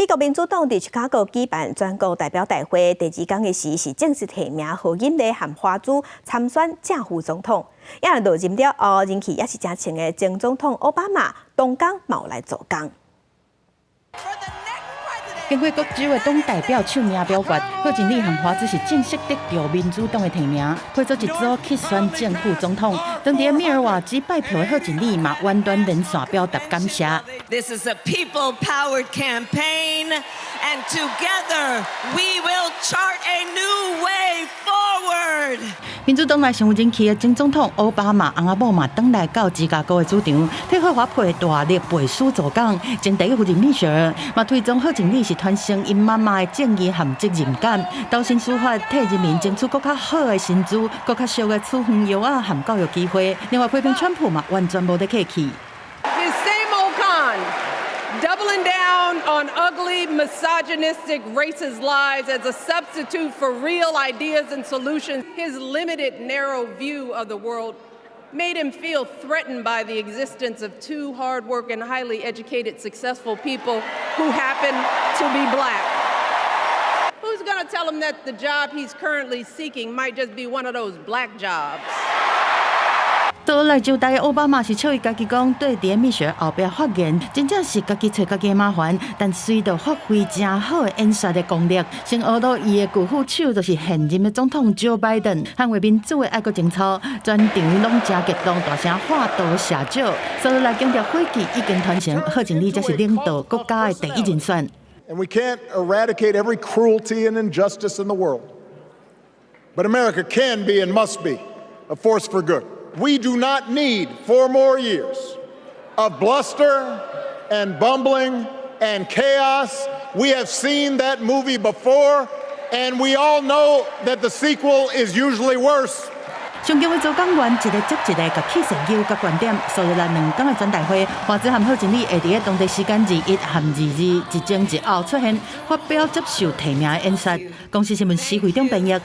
美国民主党伫芝加哥举办全国代表大会，第二天的时是正式提名何锦丽和花珠参选正副总统。也落任了后，人气也是真清的前总统奥巴马，同工嘛有来助攻。 经过各州的党代表唱名表决，贺锦丽和花枝是正式得到民主党的提名，配做一组去选正副总统。当地密尔瓦基拜票的贺锦丽嘛，远端连线表达感谢。This is a people-powered campaign, and together we will chart a new way forward. 民主党内上有人气的前总统奥巴马翁仔某嘛，登来到芝加哥的主场，替贺华配大力背书助讲，前第一夫人米雪儿嘛推崇贺锦丽是传承因妈妈的正义和责任感，投身司法，替人民争取更较好的薪资、更较俗的处分药啊和教育机会。另外批评川普嘛，完全无得客气。 Doubling down on ugly, misogynistic, racist lies as a substitute for real ideas and solutions. His limited, narrow view of the world made him feel threatened by the existence of two hard-working, highly educated, successful people who happen to be black. Who's going to tell him that the job he's currently seeking might just be one of those black jobs? 倒来就台的奥巴马是笑伊家己讲，对伫密雪后壁发言，真正是家己找家己的麻烦。但随着发挥真好的演说的功力，先学到伊的巨副手就是现任的总统 Joe Biden， 捍卫民主的爱国情操，全场拢真激动，大声画刀写脚，所以来强调会期已经团成，贺锦丽才是领导国家的第一人选。And we can't eradicate every cruelty and injustice in the world, but America can be and must be a force for good. We do not need 4 more years of bluster and bumbling and chaos. We have seen that movie before, and we all know that the sequel is usually worse. 上强的做讲员一个接一个，甲气势优甲观点，所以来2天的全大会，花枝和贺锦丽会伫咧当地时间21和22一前一后出现，发表接受提名的演说。公司新闻司会长编译。